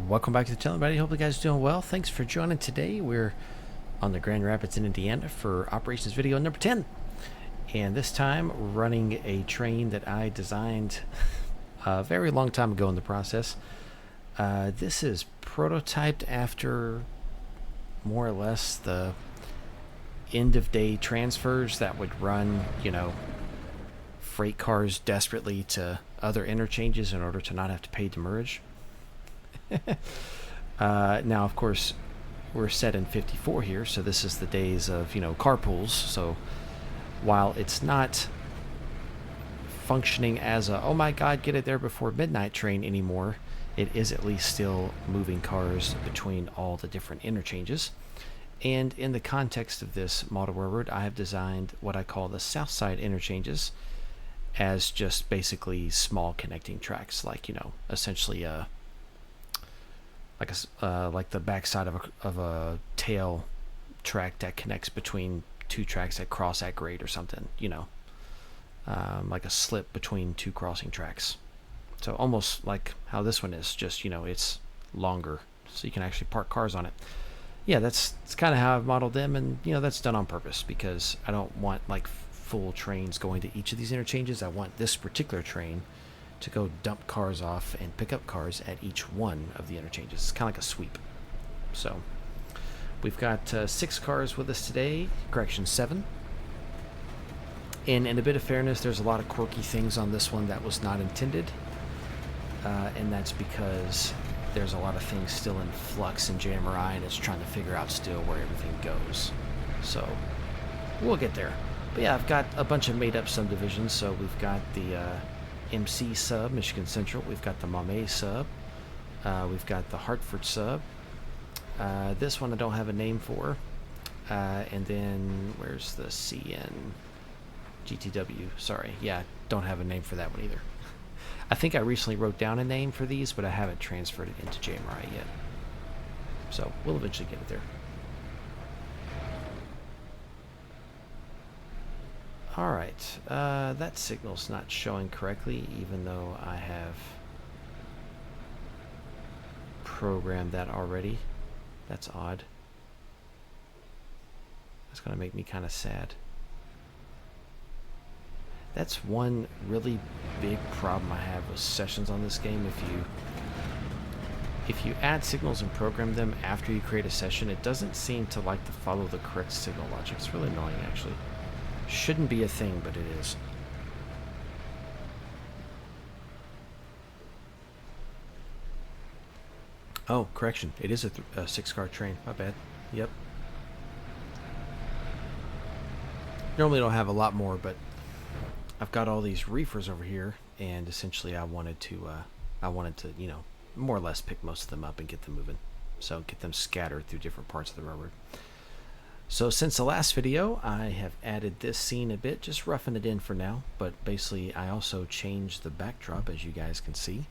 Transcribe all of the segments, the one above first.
Welcome back to the channel, everybody. Hope you guys are doing well. Thanks for joining today. We're on the Grand Rapids in Indiana for operations video number 10. And this time running a train that I designed a very long time ago in the process. This is prototyped after more or less the end of day transfers that would run, freight cars desperately to other interchanges in order to not have to pay demurrage. Now, of course, we're set in 54 here, so this is the days of, carpools. So while it's not functioning as a, oh my god, get it there before midnight train anymore, it is at least still moving cars between all the different interchanges. And in the context of this model railroad, I have designed what I call the south side interchanges as just basically small connecting tracks, like, essentially like the backside of a tail track that connects between two tracks that cross at grade or something, like a slip between two crossing tracks. So almost like how this one is, just, it's longer, so you can actually park cars on it. Yeah, that's kind of how I've modeled them, and, that's done on purpose because I don't want, like, full trains going to each of these interchanges. I want this particular train to go dump cars off and pick up cars at each one of the interchanges. It's kind of like a sweep. So we've got 6 cars with us today, correction 7. And in a bit of fairness, there's a lot of quirky things on this one that was not intended, and that's because there's a lot of things still in flux in GR&I, and it's trying to figure out still where everything goes. So we'll get there. But yeah, I've got a bunch of made up subdivisions. So we've got the MC sub, Michigan Central. We've got the Maumee sub. We've got the Hartford sub. This one I don't have a name for. And then where's the CN? GTW. Sorry. Yeah, don't have a name for that one either. I think I recently wrote down a name for these, but I haven't transferred it into GR&I yet. So we'll eventually get it there. Alright, that signal's not showing correctly, even though I have programmed that already. That's odd. That's going to make me kind of sad. That's one really big problem I have with sessions on this game. If you add signals and program them after you create a session, it doesn't seem to like to follow the correct signal logic. It's really annoying, actually. Shouldn't be a thing, but it is. Oh, correction. It is a 6-car train. My bad. Yep. Normally don't have a lot more, but I've got all these reefers over here, and essentially I wanted to, more or less pick most of them up and get them moving. So get them scattered through different parts of the railroad. So since the last video, I have added this scene a bit, just roughing it in for now, but basically I also changed the backdrop, as you guys can see.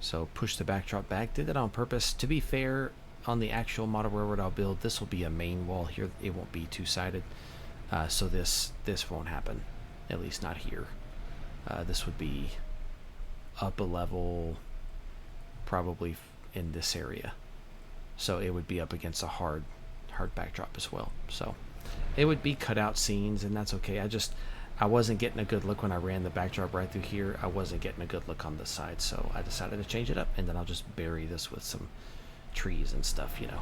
So push the backdrop back, did that on purpose. To be fair, on the actual model railroad I'll build, this will be a main wall here. It won't be two-sided, so this won't happen, at least not here. This would be up a level, probably in this area. So it would be up against a hard backdrop as well, so it would be cutout scenes, and that's okay. I wasn't getting a good look when I ran the backdrop right through here. I wasn't getting a good look on this side, so I decided to change it up, and then I'll just bury this with some trees and stuff, kind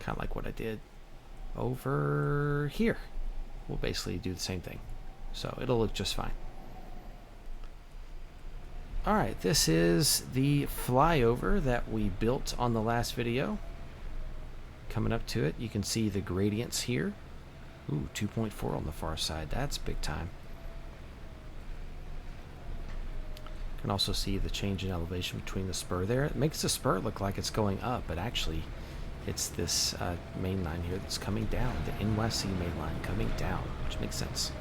of like what I did over here. We'll basically do the same thing, so it'll look just fine. Alright, this is the flyover that we built on the last video. Coming up to it, you can see the gradients here. Ooh, 2.4 on the far side. That's big time. You can also see the change in elevation between the spur there. It makes the spur look like it's going up, but actually it's this main line here that's coming down. The NYC main line coming down, which makes sense.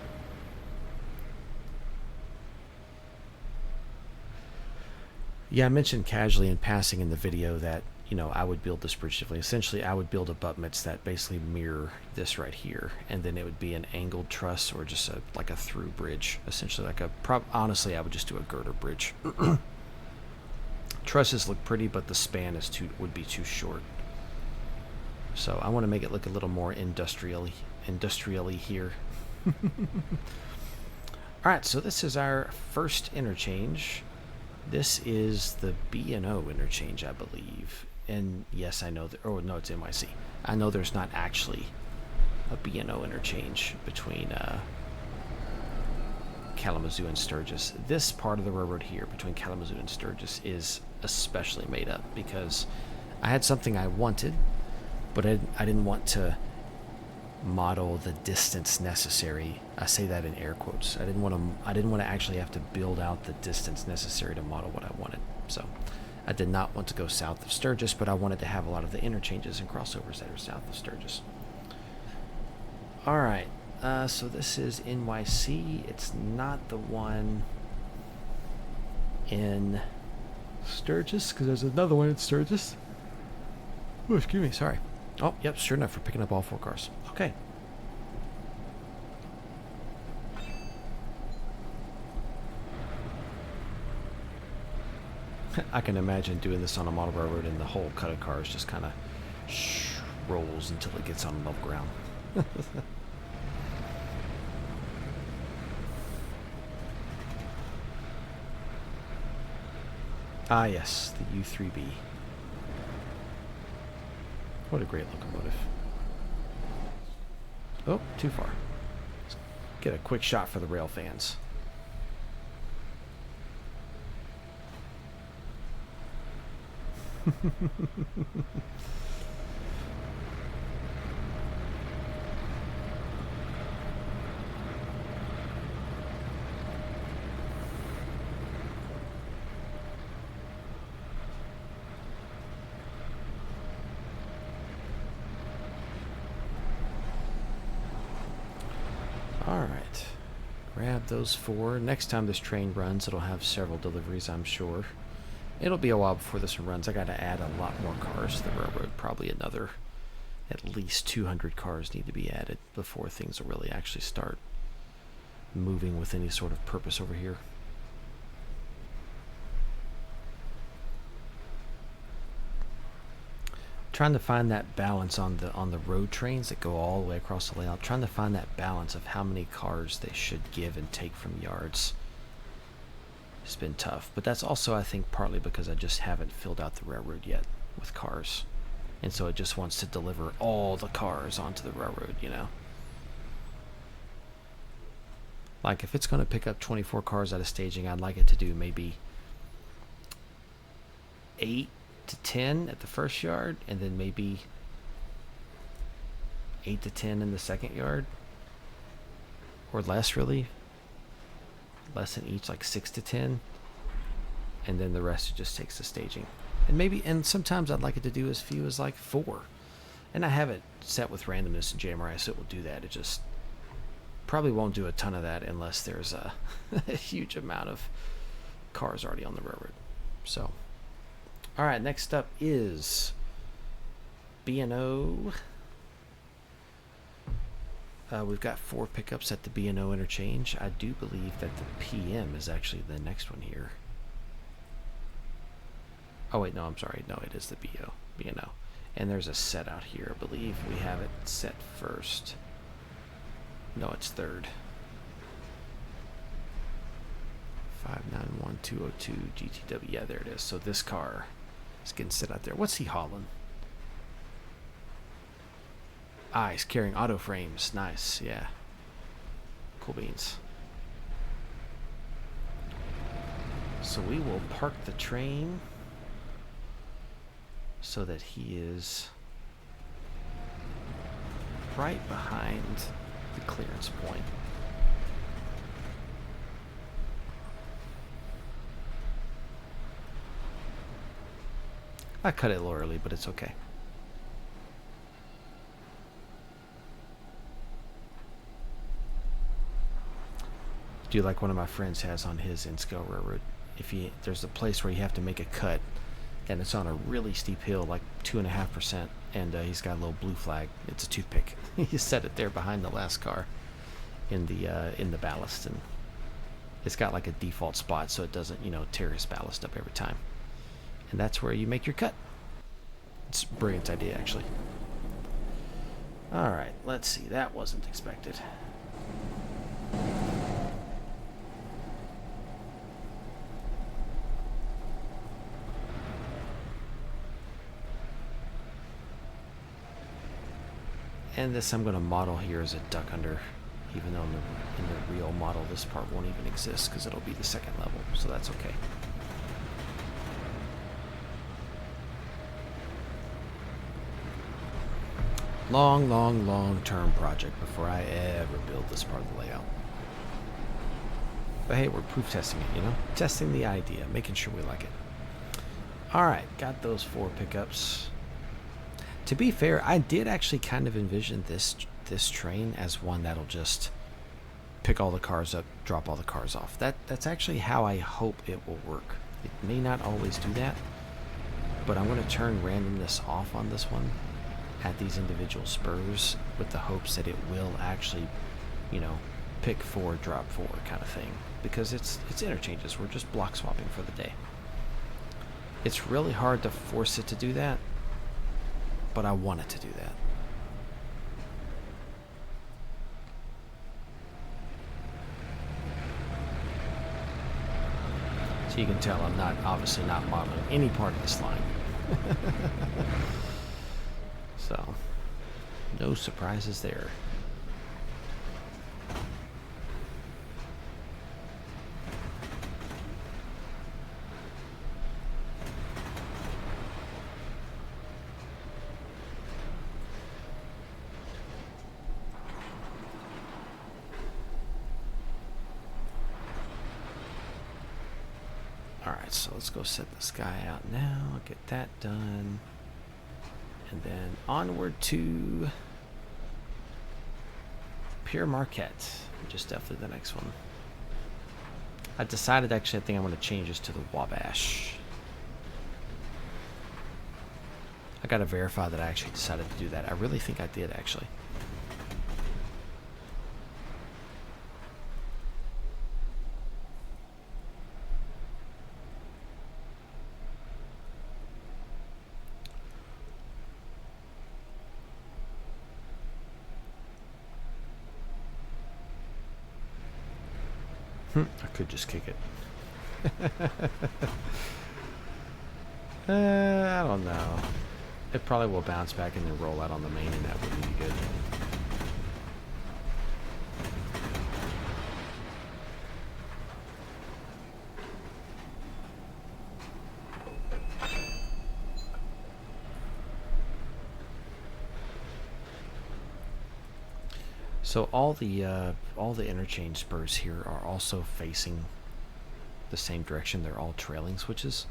Yeah, I mentioned casually in passing in the video that I would build this bridge differently. Essentially, I would build abutments that basically mirror this right here, and then it would be an angled truss or just like a through bridge. Essentially, like honestly, I would just do a girder bridge. Trusses look pretty, but the span is would be too short. So I want to make it look a little more industrially here. Alright, so this is our first interchange. This is the B&O interchange, I believe. And yes, I know that, oh no, it's NYC. I know there's not actually a B&O interchange between Kalamazoo and Sturgis. This part of the railroad here between Kalamazoo and Sturgis is especially made up because I had something I wanted, but I didn't want to model the distance necessary. I say that in air quotes. I didn't want to actually have to build out the distance necessary to model what I wanted. So I did not want to go south of Sturgis, but I wanted to have a lot of the interchanges and crossovers that are south of Sturgis. All right. So this is NYC. It's not the one in Sturgis because there's another one in Sturgis. Oh, excuse me. Sorry. Oh, yep. Sure enough, we're picking up all 4 cars. Okay. I can imagine doing this on a model railroad and the whole cut of cars just kind of rolls until it gets on level ground. Ah, yes, the U3B. What a great locomotive. Oh, too far. Let's get a quick shot for the rail fans. Alright, grab those 4. Next time this train runs, it'll have several deliveries, I'm sure. It'll be a while before this one runs. I gotta add a lot more cars to the railroad. Probably another, at least 200 cars need to be added before things will really actually start moving with any sort of purpose over here. Trying to find that balance on the road trains that go all the way across the layout. Trying to find that balance of how many cars they should give and take from yards. It's been tough, but that's also, I think, partly because I just haven't filled out the railroad yet with cars, and so it just wants to deliver all the cars onto the railroad, you know. Like if it's going to pick up 24 cars out of staging, I'd like it to do maybe 8 to 10 at the first yard, and then maybe 8 to 10 in the second yard, or less, really. Less in each, like 6 to 10, and then the rest just takes the staging. And sometimes I'd like it to do as few as like 4, and I have it set with randomness in GR&I, so it will do that. It just probably won't do a ton of that unless there's a huge amount of cars already on the railroad. So all right, next up is B&O. We've got 4 pickups at the B&O interchange. I do believe that the PM is actually the next one here. Oh wait, no, I'm sorry. No, it is the B&O. And there's a set out here. I believe we have it set first. No, it's third. 591202 GTW. Yeah, there it is. So this car is getting set out there. What's he hauling? Ah, he's carrying auto frames. Nice, yeah. Cool beans. So we will park the train so that he is right behind the clearance point. I cut it a little early, but it's okay. Do like one of my friends has on his in-scale railroad. There's a place where you have to make a cut, and it's on a really steep hill, like 2.5%, and he's got a little blue flag. It's a toothpick. He set it there behind the last car in the ballast, and it's got like a default spot so it doesn't, tear his ballast up every time. And that's where you make your cut. It's a brilliant idea, actually. Alright, let's see. That wasn't expected. And this I'm going to model here as a duck under, even though in the real model this part won't even exist because it'll be the second level, so that's okay. Long-term project before I ever build this part of the layout. But hey, we're proof testing it, you know? Testing the idea, making sure we like it. Alright, got those 4 pickups. To be fair, I did actually kind of envision this train as one that'll just pick all the cars up, drop all the cars off. That's actually how I hope it will work. It may not always do that, but I'm going to turn randomness off on this one at these individual spurs with the hopes that it will actually, you know, pick 4, drop 4 kind of thing. Because it's interchanges. We're just block swapping for the day. It's really hard to force it to do that, but I want it to do that. So you can tell I'm obviously not modeling any part of this line. So, no surprises there. Alright, so let's go set this guy out now, get that done, and then onward to Pure Marquette, which is definitely the next one. I decided actually I think I'm going to change this to the Wabash. I got to verify that I actually decided to do that. I really think I did actually. I could just kick it. I don't know. It probably will bounce back and then roll out on the main, and that would be good. So all the interchange spurs here are also facing the same direction. They're all trailing switches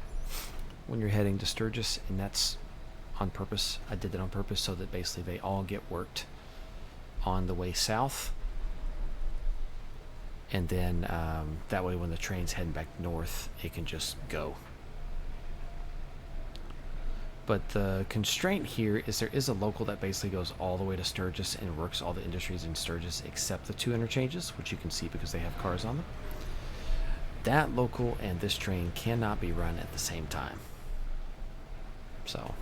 when you're heading to Sturgis, and that's on purpose. I did that on purpose so that basically they all get worked on the way south, and then that way when the train's heading back north, it can just go. But the constraint here is there is a local that basically goes all the way to Sturgis and works all the industries in Sturgis except the 2 interchanges, which you can see because they have cars on them. That local and this train cannot be run at the same time. So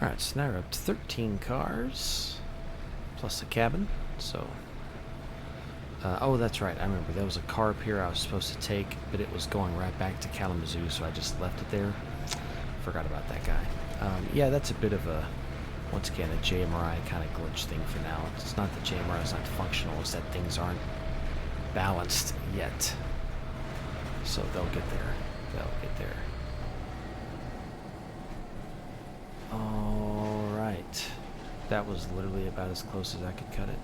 alright, so now we're up to 13 cars, plus a cabin, so... oh, that's right, I remember, there was a car up here I was supposed to take, but it was going right back to Kalamazoo, so I just left it there. Forgot about that guy. Yeah, that's a bit of a, once again, a GR&I kind of glitch thing for now. It's not that GR&I is not functional, it's that things aren't balanced yet. So they'll get there. They'll get there. Alright. That was literally about as close as I could cut it.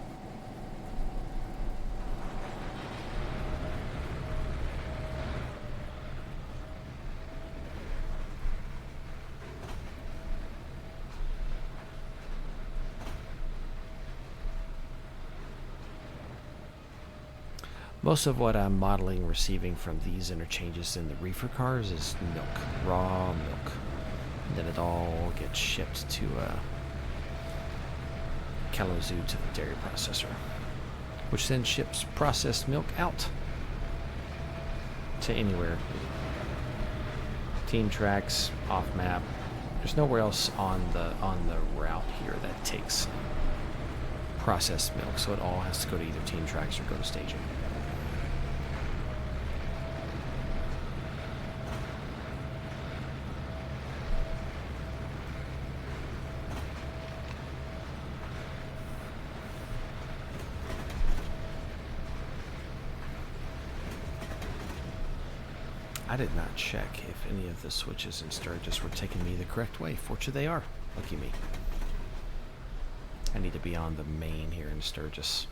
Most of what I'm modeling receiving from these interchanges in the reefer cars is milk, raw milk. And then it all gets shipped to Kalamazoo to the dairy processor, which then ships processed milk out to anywhere. Team tracks, off map. There's nowhere else on the route here that takes processed milk, so it all has to go to either team tracks or go to staging. I did not check if any of the switches in Sturgis were taking me the correct way. Fortunately, they are. Lucky me. I need to be on the main here in Sturgis.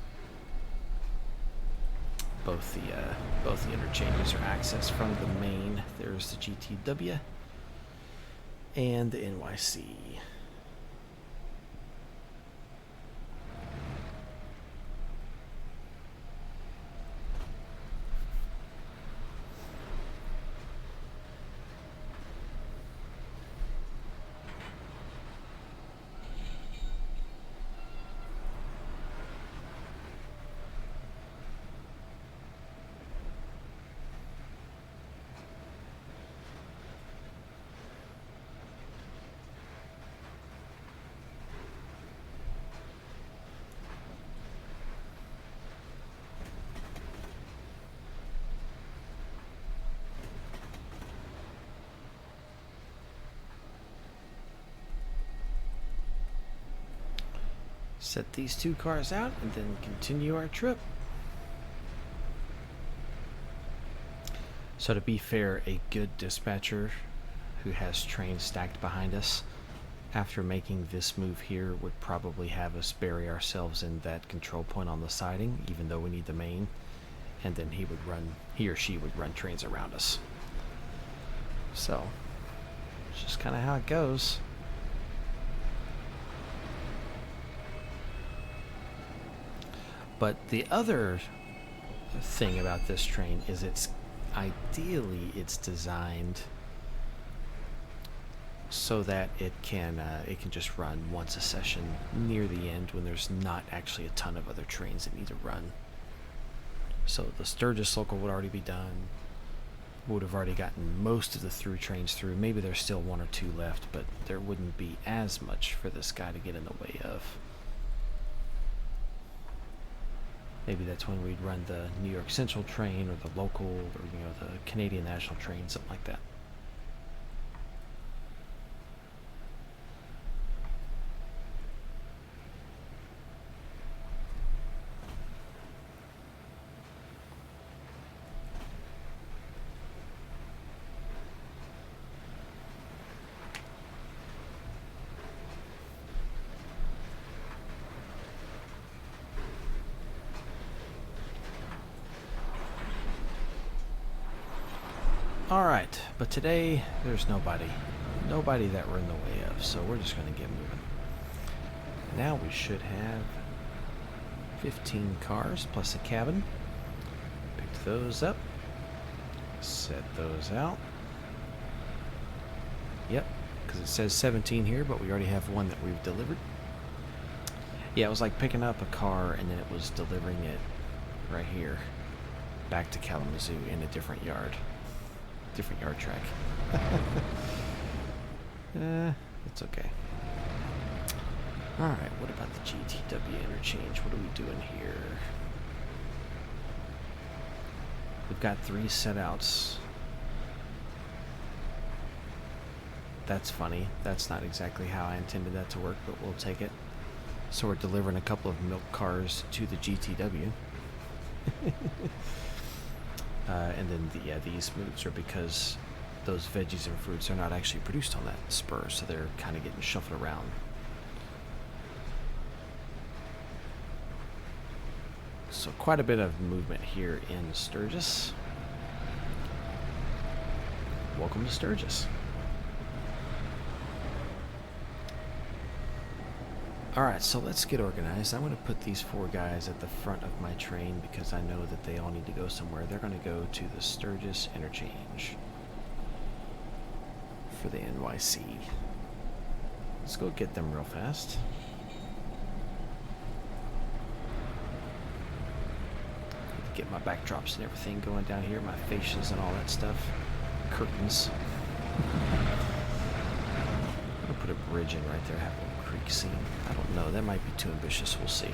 Both the interchanges are accessed from the main. There's the GTW and the NYC. Set these two cars out and then continue our trip. So to be fair, a good dispatcher who has trains stacked behind us after making this move here would probably have us bury ourselves in that control point on the siding, even though we need the main, and then he or she would run trains around us. So it's just kind of how it goes. But the other thing about this train is it's designed so that it can just run once a session near the end when there's not actually a ton of other trains that need to run. So the Sturgis local would already be done. Would have already gotten most of the through trains through. Maybe there's still one or two left, but there wouldn't be as much for this guy to get in the way of. Maybe that's when we'd run the New York Central train or the local or the Canadian National train, something like that. Alright, but today there's nobody that we're in the way of, so we're just going to get moving. Now we should have 15 cars plus a cabin. Picked those up, set those out. Yep, because it says 17 here, but we already have one that we've delivered. Yeah, it was like picking up a car and then it was delivering it right here back to Kalamazoo in a different yard. Different yard track. It's okay. Alright, what about the GTW interchange? What are we doing here? We've got 3 set outs. That's funny. That's not exactly how I intended that to work, but we'll take it. So we're delivering a couple of milk cars to the GTW. And then these moves are because those veggies and fruits are not actually produced on that spur, so they're kind of getting shuffled around. So quite a bit of movement here in Sturgis. Welcome to Sturgis. Alright, so let's get organized. I'm going to put these 4 guys at the front of my train because I know that they all need to go somewhere. They're going to go to the Sturgis interchange for the NYC. Let's go get them real fast. Get my backdrops and everything going down here, my fascias and all that stuff. Curtains. I'm gonna put a bridge in right there, have a little creek scene. I don't know, that might be too ambitious, we'll see.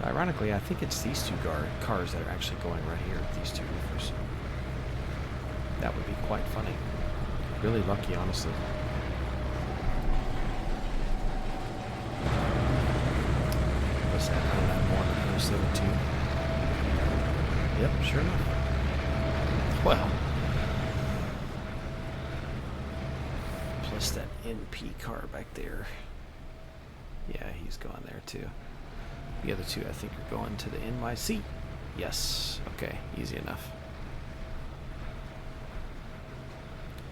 Ironically, I think it's these 2 cars that are actually going right here, these 2 roofers. That would be quite funny. Really lucky, honestly. What's that? 991 072. Yep, sure enough. Well. Plus that NP car back there. Yeah, he's going there too. The other 2, I think, are going to the NYC. Yes. Okay. Easy enough.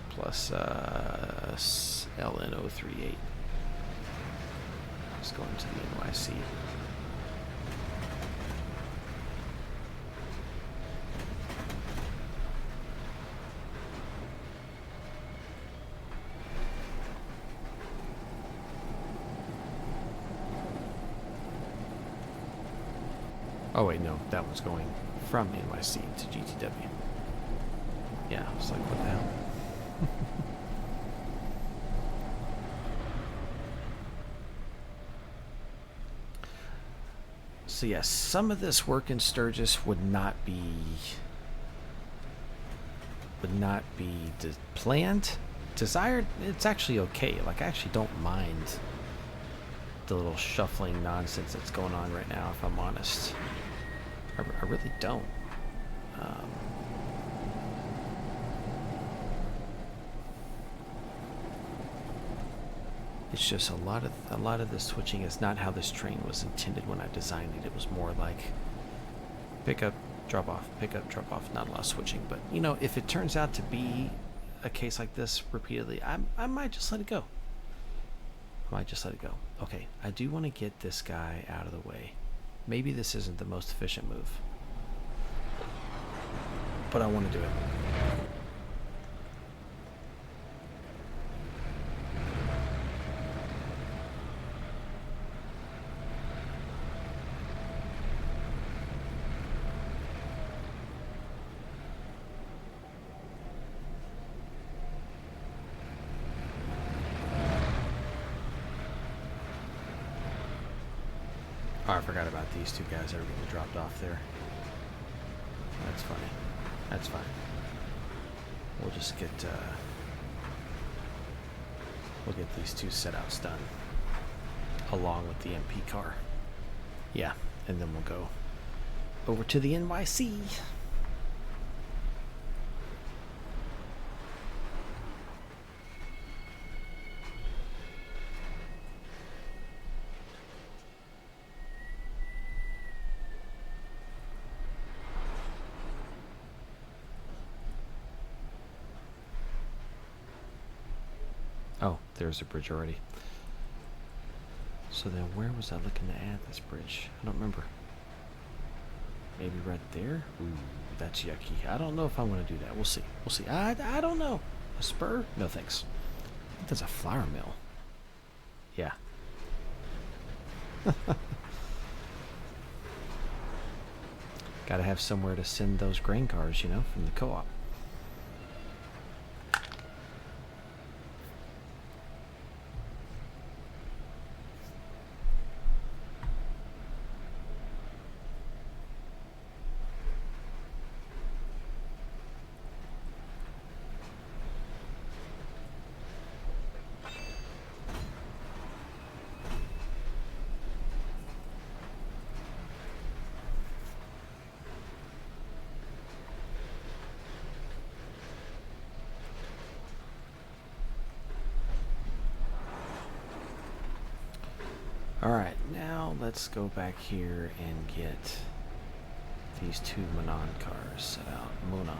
Plus LN038. It's going to the NYC. Oh wait, no, that one's going from NYC to GTW. Yeah, I was like, what the hell? So yeah, some of this work in Sturgis would not be planned, desired. It's actually okay. Like, I actually don't mind the little shuffling nonsense that's going on right now, if I'm honest. I really don't. It's just a lot of the switching is not how this train was intended when I designed it. It was more like pick up, drop off, pick up, drop off. Not a lot of switching, but you know, if it turns out to be a case like this repeatedly, I might just let it go. Okay, I do want to get this guy out of the way. Maybe this isn't the most efficient move, but I want to do it. Oh, I forgot about these 2 guys that were getting dropped off there. That's funny. That's fine. We'll just get we'll get these 2 set outs done along with the MP car. Yeah, and then we'll go over to the NYC. Oh, there's a bridge already. So then where was I looking to add this bridge? I don't remember. Maybe right there? Ooh, that's yucky. I don't know if I want to do that. We'll see. We'll see. I don't know. A spur? No thanks. I think that's a flour mill. Yeah. Gotta have somewhere to send those grain cars, you know, from the co-op. Alright, now let's go back here and get these two Monon cars set out. Monon.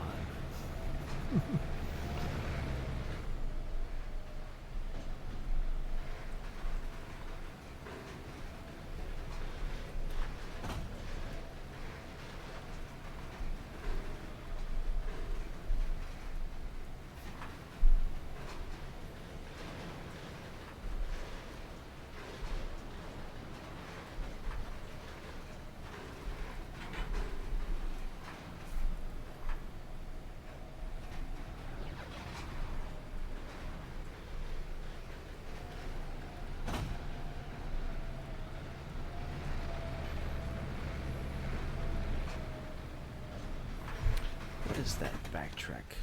What is that backtrack?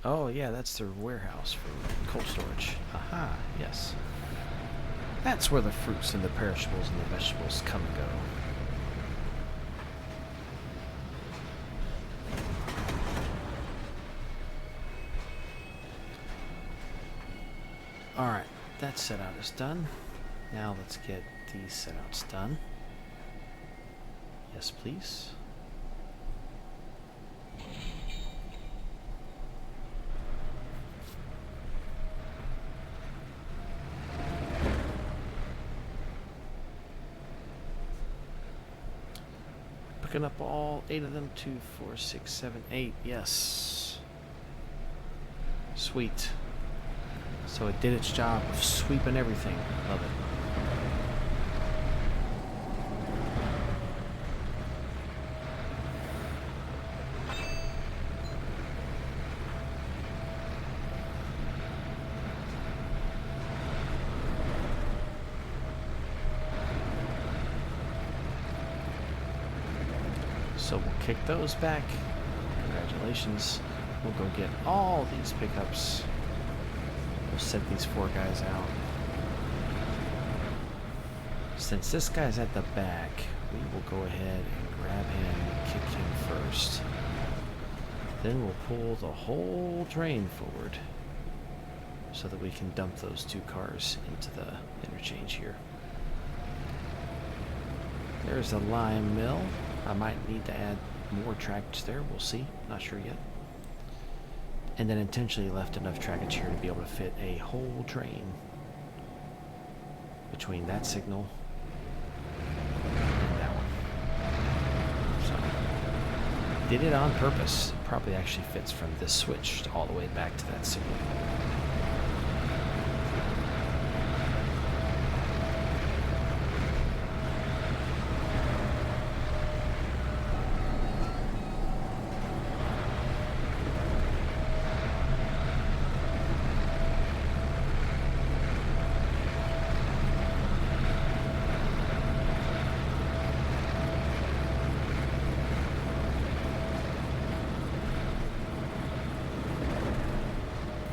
Oh yeah, that's their warehouse for cold storage. Aha, yes. That's where the fruits and the perishables and the vegetables come and go. Alright, that set out is done. Now let's get these set outs done. Yes, please. Picking up all 8 of them. 2, 4, 6, 7, 8. Yes. Sweet. So it did its job of sweeping everything. Love it. So we'll kick those back. Congratulations. We'll go get all these pickups. We'll set these 4 guys out. Since this guy's at the back, we will go ahead and grab him and kick him first. Then we'll pull the whole train forward so that we can dump those 2 cars into the interchange here. There's a lime mill. I might need to add more trackage there. We'll see. Not sure yet. And then intentionally left enough trackage here to be able to fit a whole train between that signal and that one. So, did it on purpose. It probably actually fits from this switch all the way back to that signal.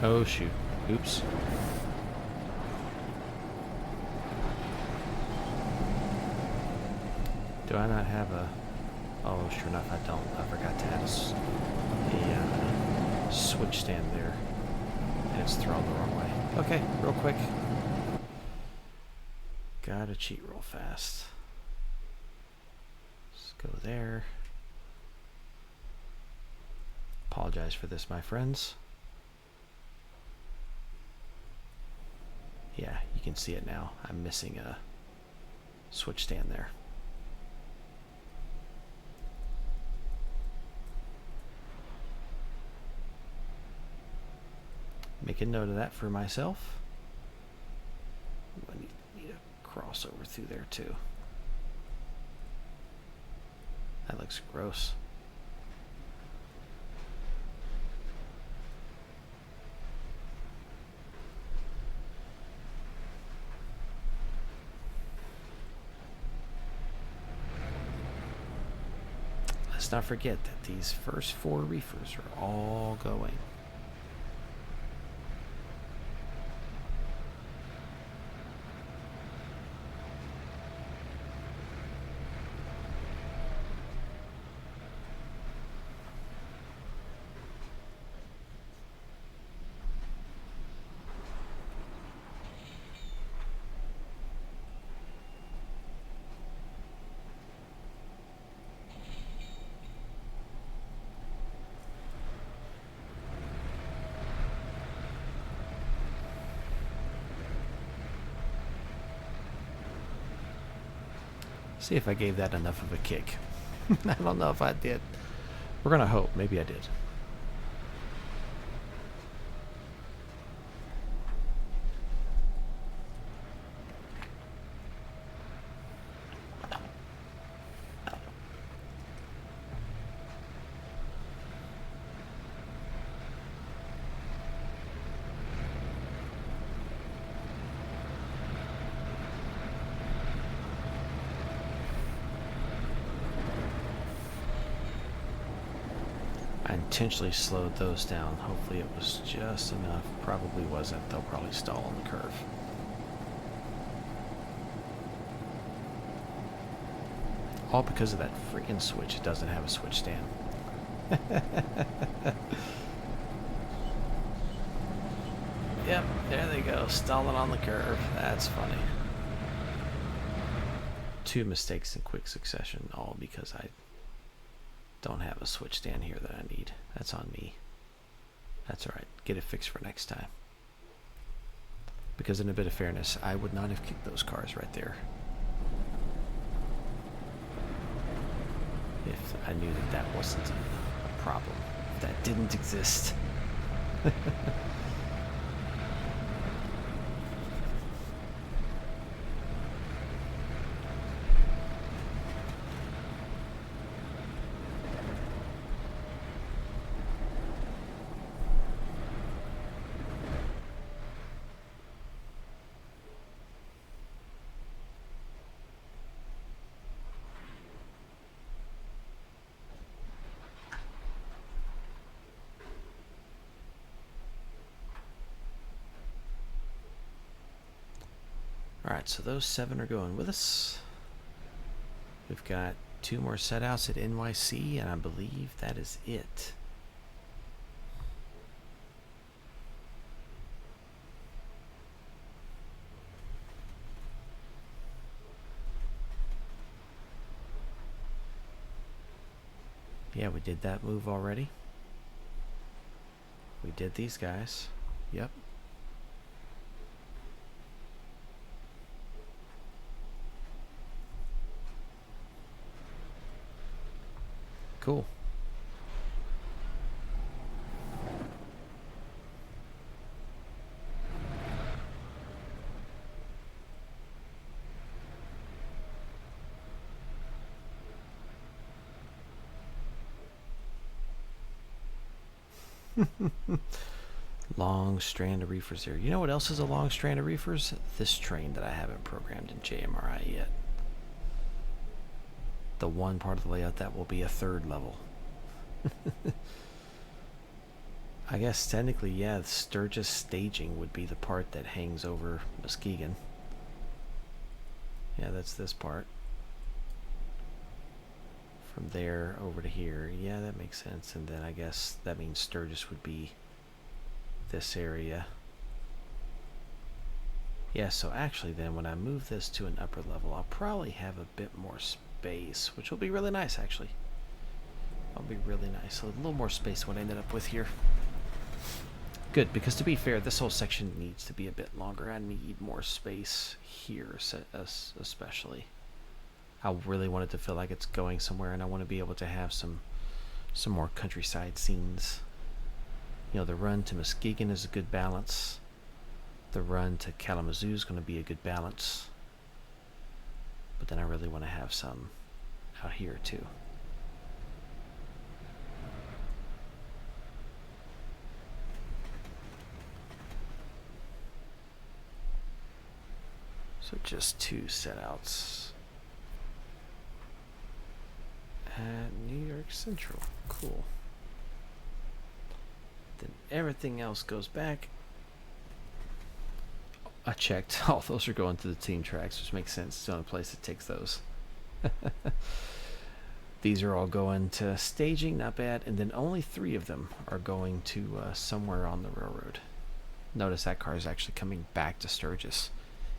Oh shoot. Oops. Do I not have a... Oh, sure enough I don't. I forgot to add a switch stand there. And it's thrown the wrong way. Okay, real quick. Gotta cheat real fast. Let's go there. Apologize for this, my friends. Yeah, you can see it now. I'm missing a switch stand there. Make a note of that for myself. I need a crossover through there too. That looks gross. Let's not forget that these first 4 reefers are all going. See if I gave that enough of a kick. I don't know if I did. We're gonna hope. Maybe I did. I intentionally slowed those down. Hopefully it was just enough. Probably wasn't. They'll probably stall on the curve. All because of that freaking switch. It doesn't have a switch stand. Yep, there they go. Stalling on the curve. That's funny. 2 mistakes in quick succession, all because I don't have a switch stand here that I need. That's on me. That's alright. Get it fixed for next time. Because in a bit of fairness, I would not have kicked those cars right there if I knew that that wasn't a problem. If that didn't exist. Alright, so those 7 are going with us. We've got 2 more set outs at NYC, and I believe that is it. Yeah, we did that move already. We did these guys. Yep. Cool. Long strand of reefers here. You know what else is a long strand of reefers? This train that I haven't programmed in GR&I yet. The one part of the layout that will be a 3rd level. I guess technically, yeah, Sturgis staging would be the part that hangs over Muskegon. Yeah, that's this part. From there over to here. Yeah, that makes sense. And then I guess that means Sturgis would be this area. Yeah, so actually then when I move this to an upper level, I'll probably have a bit more space, which will be really nice actually. That'll be really nice. A little more space than what I ended up with here. Good, because to be fair, this whole section needs to be a bit longer. I need more space here especially. I really want it to feel like it's going somewhere, and I want to be able to have some more countryside scenes. You know, the run to Muskegon is a good balance. The run to Kalamazoo is going to be a good balance. But then I really want to have some out here too. So just 2 set outs at New York Central. Cool. Then everything else goes back. I checked. All those are going to the team tracks, which makes sense. It's the only place that takes those. These are all going to staging, not bad. And then only 3 of them are going to somewhere on the railroad. Notice that car is actually coming back to Sturgis.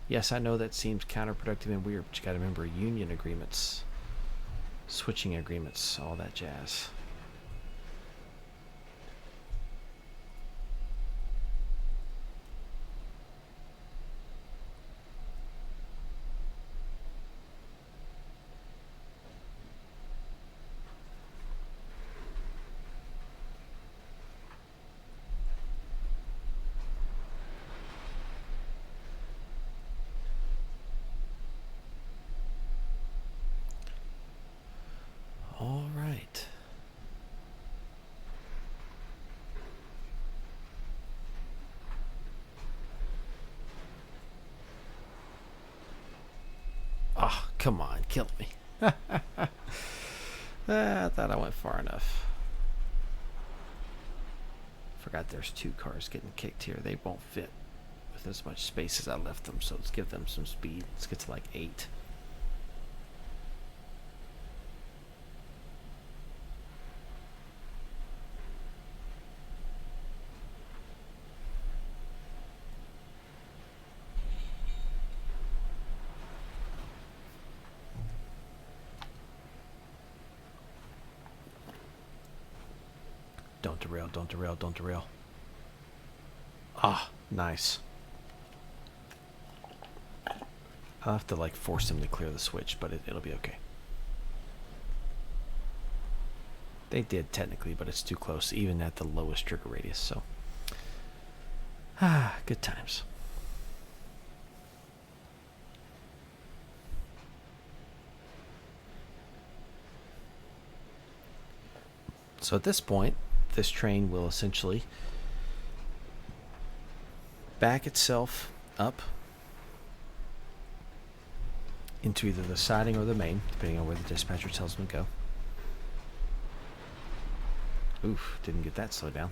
Yes, I know that seems counterproductive and weird, but you got to remember union agreements, switching agreements, all that jazz. Come on, kill me. I thought I went far enough. Forgot there's 2 cars getting kicked here. They won't fit with as much space as I left them, so let's give them some speed. Let's get to like 8. Don't derail, don't derail, don't derail. Ah, nice. I'll have to like force him to clear the switch, but it'll be okay. They did technically, but it's too close, even at the lowest trigger radius, so. Ah, good times. So at this point, this train will essentially back itself up into either the siding or the main, depending on where the dispatcher tells them to go. Oof, didn't get that slowed down.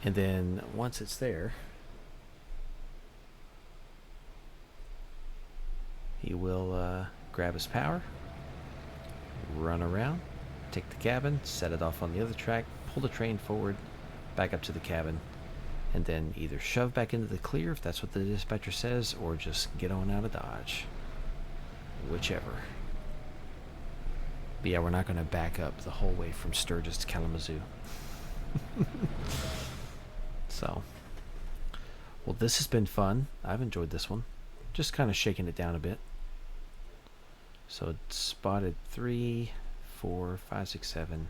And then once it's there, he will grab his power, run around, take the cabin, set it off on the other track, pull the train forward, back up to the cabin, and then either shove back into the clear if that's what the dispatcher says, or just get on out of Dodge. Whichever. But yeah, we're not going to back up the whole way from Sturgis to Kalamazoo. So, well, this has been fun. I've enjoyed this one. Just kind of shaking it down a bit. So it's spotted 3, 4, 5, 6, 7,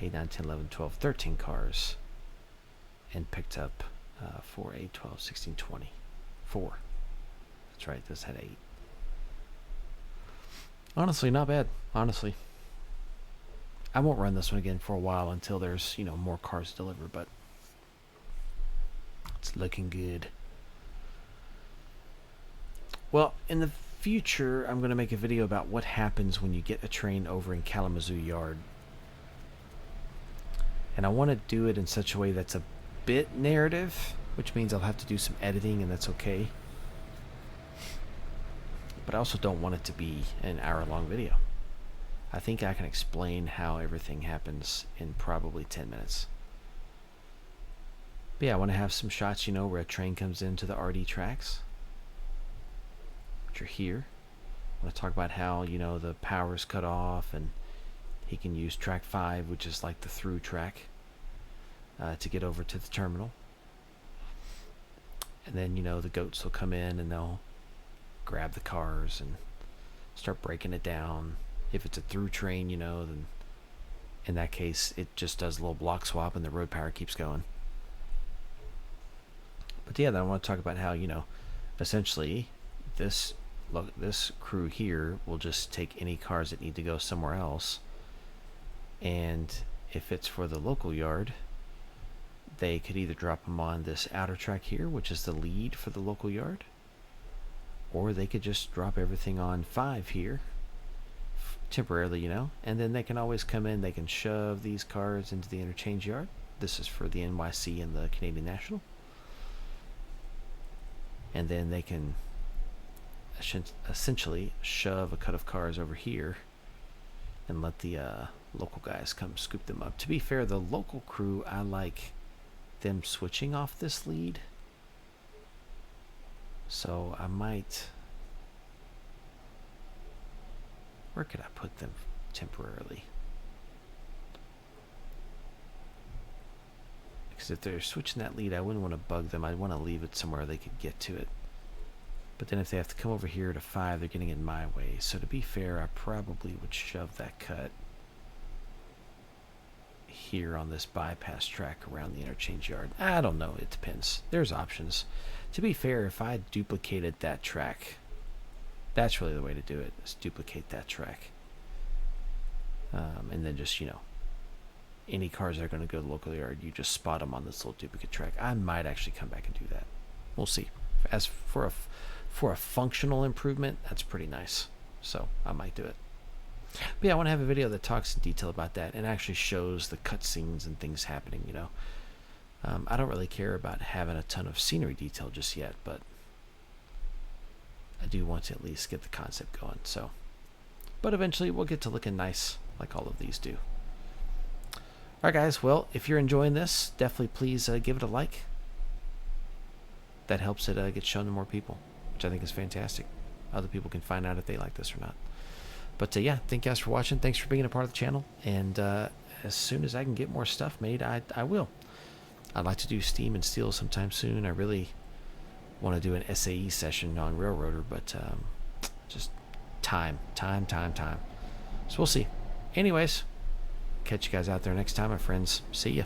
8, 9, 10, 11, 12, 13 cars. And picked up 4, 8, 12, 16, 20. 4. That's right, this had 8. Honestly, not bad. Honestly. I won't run this one again for a while until there's, you know, more cars to deliver, but it's looking good. Well, in the future, I'm going to make a video about what happens when you get a train over in Kalamazoo Yard. And I want to do it in such a way that's a bit narrative, which means I'll have to do some editing, and that's okay. But I also don't want it to be an hour-long video. I think I can explain how everything happens in probably 10 minutes. But yeah, I want to have some shots, you know, where a train comes into the RD tracks, which are here. I want to talk about how, you know, the power's cut off, and he can use track 5, which is like the through track, to get over to the terminal. And then, you know, the goats will come in and they'll grab the cars and start breaking it down. If it's a through train, you know, then in that case it just does a little block swap and the road power keeps going. But yeah, then I want to talk about how, you know, essentially this crew here will just take any cars that need to go somewhere else, and if it's for the local yard, they could either drop them on this outer track here, which is the lead for the local yard, or they could just drop everything on 5 here temporarily, you know, and then they can always come in, they can shove these cars into the interchange yard. This is for the NYC and the Canadian National. And then they can essentially shove a cut of cars over here and let the local guys come scoop them up. To be fair, the local crew, I like them switching off this lead. So I might... Where could I put them temporarily? Because if they're switching that lead, I wouldn't want to bug them. I'd want to leave it somewhere they could get to it. But then if they have to come over here to 5, they're getting in my way. So to be fair, I probably would shove that cut here on this bypass track around the interchange yard. I don't know. It depends. There's options. To be fair, if I duplicated that track, that's really the way to do it, is duplicate that track. And then just, you know, any cars that are going to go to the local yard, you just spot them on this little duplicate track. I might actually come back and do that. We'll see. As for for a functional improvement, that's pretty nice. So I might do it. But yeah, I want to have a video that talks in detail about that and actually shows the cutscenes and things happening, you know. I don't really care about having a ton of scenery detail just yet, but I do want to at least get the concept going. So, but eventually we'll get to looking nice like all of these do. All right, guys. Well, if you're enjoying this, definitely please give it a like. That helps it get shown to more people, which I think is fantastic. Other people can find out if they like this or not. But yeah, thank you guys for watching. Thanks for being a part of the channel. And as soon as I can get more stuff made, I will. I'd like to do Steam and Steel sometime soon. I really want to do an SAE session on Railroader, but just time. So we'll see. Anyways, catch you guys out there next time, my friends. See ya.